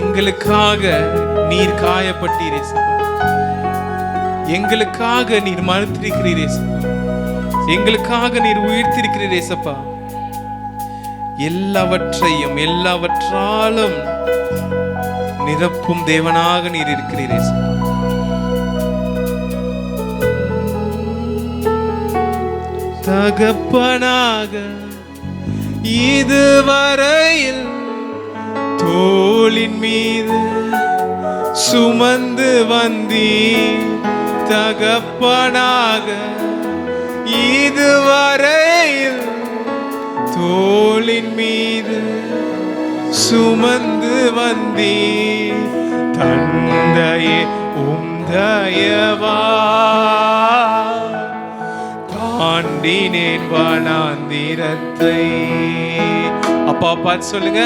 எங்களுக்காக நீர் காயப்பட்டீரே, எங்களுக்காக நீர் மறுத்திருக்கிறீரே, எங்களுக்காக நீர் உயிர்த்திருக்கிறீரே சப்பா. எல்லாவற்றையும் எல்லாவற்றாலும் நிரப்பும் தேவனாக நீர் இருக்கிறீரே. தகப்பனாக இதுவரையில் தோளின் மீது சுமந்து வந்தீ, தகப்பனாக இதுவரையில் தோளின் மீது சுமந்து வந்தீ. தந்தையே உம் தயவா தாண்டினேன் வனாந்திரத்தை. அப்பா பார்த்து சொல்லுங்க,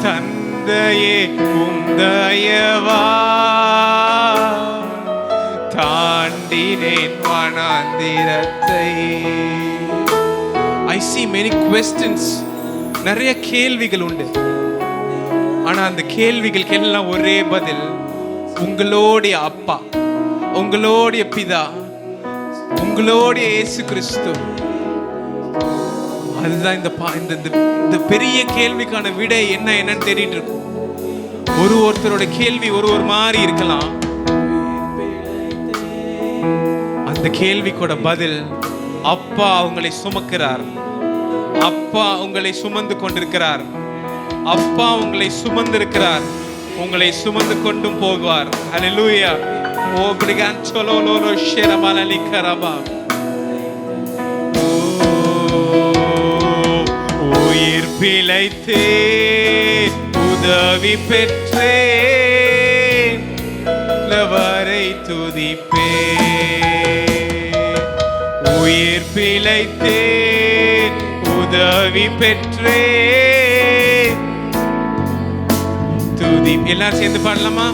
தந்தையே உம் தயவா தாண்டினேன் வனாந்திரத்தை. I see many questions. நிறைய கேள்விகள் உண்டு. ஆனா அந்த கேள்விகளுக்கு எல்லாம் ஒரே பதில், உங்களுடைய அப்பா, உங்களுடைய பிதா, உங்களுடைய இயேசு கிறிஸ்து. அதுதான் இந்த பெரிய கேள்விக்கான விடை என்னன்னு தேடிட்டு இருக்கும். ஒருத்தரோட கேள்வி ஒரு மாதிரி இருக்கலாம். அந்த கேள்விக்கோட பதில், அப்பா உங்களை சுமக்கிறார், அப்பா உங்களை சுமந்து கொண்டிருக்கிறார், அப்பா உங்களை சுமந்திருக்கிறார், உங்களை சுமந்து கொண்டும் போவார். ஹல்லேலூயா. ஓ பிரிகான்சோலோலோ ஷெரமலலிகரபா. உயிர் பிழைத்தே உதவி பெற்றே, லவரை துதிப்பே. உயிர் பிழைத்தே உதவி பெற்றே துதி. எல்லாரும் சேர்ந்து பாடலாமா?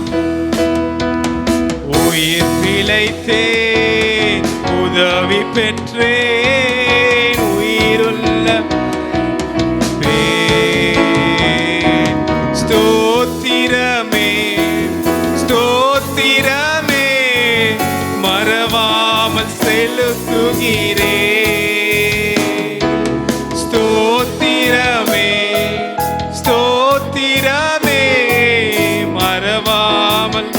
உயிர் பிழைத்தே உதவி பெற்றே, உயிருள்ள ஸ்தோத்திரமே ஸ்தோத்திரமே மறவாமல் செலுத்துகிறேன். ஸ்தோத்திரமே ஸ்தோத்திரமே மறவாமல்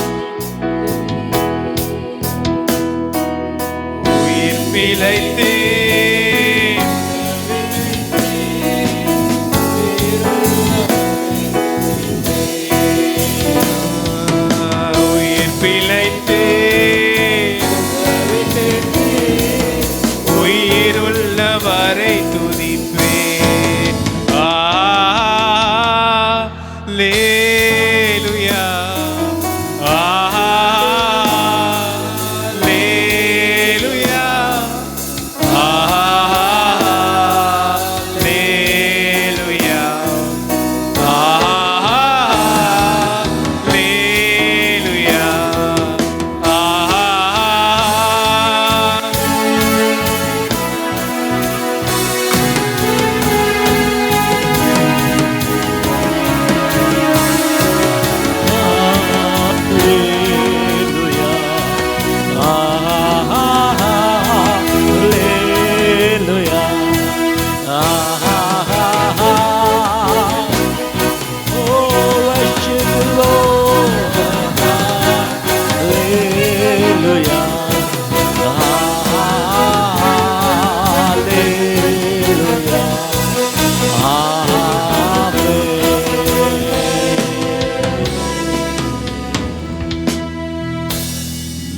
உயிர் பிழைத்தே வரை துதிப்பே. அல்லேலூயா அல்லேலூயா அல்லேலூயா அல்லேலூயா.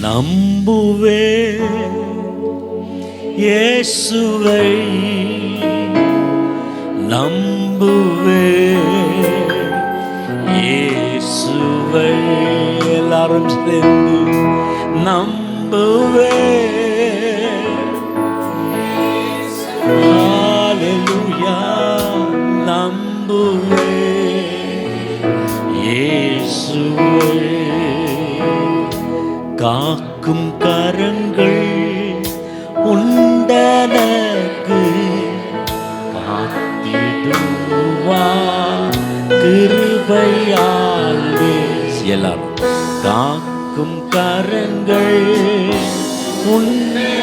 நம்புவே இயேசுவை நம்புவே இயேசுவை எல்லாரும் சேர்ந்து நம்புவே. ஹல்லேலூயா நம்புவே இயேசுவை. காக்கும் கரங்கள் உண்டனக்கு காத்திடுவா கிருபையால். எல்லாரும் காக்கும் கரங்கள் உண்டனலுயா.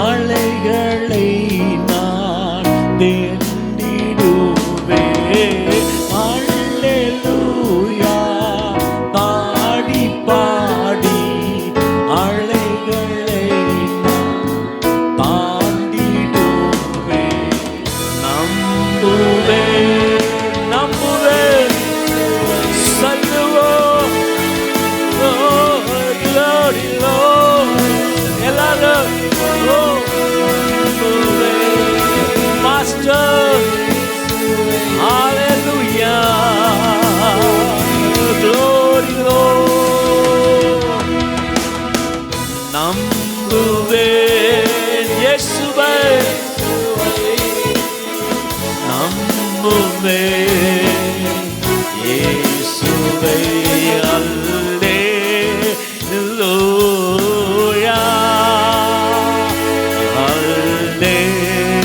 அலைகளை நான் தேடிடுவே. அல்லேலூயா பாடி பாடி அலைகளை நான் தாண்டிடுவே. நம்புவே நம்புவே சொல்லுவோம். எல்லாரும் Master, hallelujah, glory Lord. நம்புவேன் இயேசுவை நம்புவேன் இயேசுவை. அல்லேலூயா அல்லேலூயா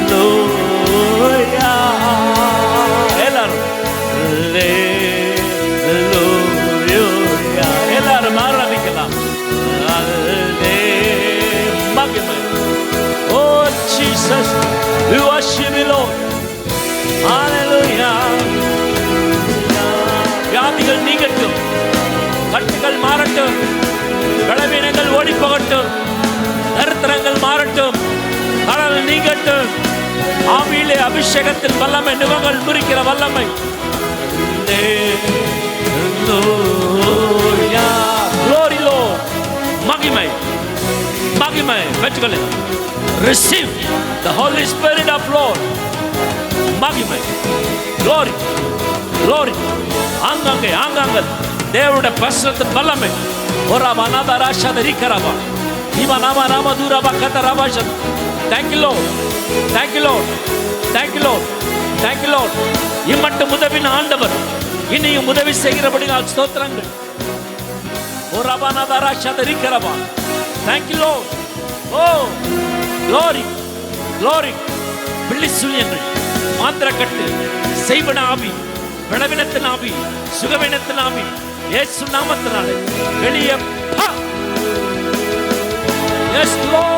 அல்லேலூயா. எல்லாரும் அல்லேலூயா எல்லாரும் ஆராதிக்கலாம். மகிமை. Oh Jesus, we worship you Lord. Hallelujah. வியாதிகள் நீங்கட்டும், கட்டுகள் மாறட்டும், பலவீனங்கள் ஓடி போகட்டும், தரித்திரங்கள் மாறட்டும், கடல் நீங்கட்டும். ஆவியிலே அபிஷேகத்தில் வல்லமை, நுகங்கள் முறிக்கிற வல்லமை. Glory Lord. மகிமை மகிமை பெற்றுக்கொள்ள. Receive the Holy Spirit of Lord. மகிமை glory glory. ஆங்காங்கே ஆங்காங்கே தேவனுடைய பிரசன்னத்தின் வல்லமை. ஓரா மனாதா ராஷா தரிக்கரபா இவா நாம நாம தூரபா கதரபாஷன். Thank you Lord, thank you Lord, thank you Lord, thank you Lord. இம்மட்டும் உதவின ஆண்டவர் இனியும் உதவி செய்கிறபடியால் ஸ்தோத்திரங்கள். Thank you, Lord. Oh, glory, glory. பிள்ளை சூனியங்கள், மாந்திரக்கட்டு, செய்வன ஆவி, பலவீனத்தின் ஆவி, சுகவீனத்தின் ஆவி, இயேசு நாமத்தினாலே வெளியே போ. Yes, Lord.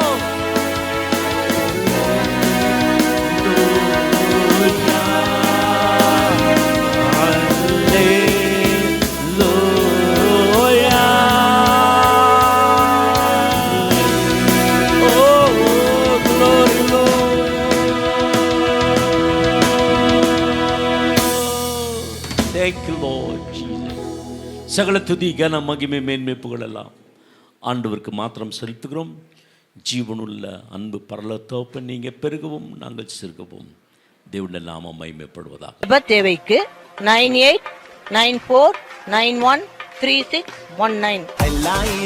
சகல துதி கன மகிமை மேன்மை புகழெல்லாம் ஆண்டவருக்கு மாத்திரம் செலுத்துகிறோம். ஜீவனுள்ள அன்பு பரலத்தோப்பன் நீங்க பெருகவும் நாங்கள் சிறுகவும் தேவனுடைய நாமம் மகிமைப்படுவதாக. ஜெப தேவைக்கு 9894913619. எல்லாரும்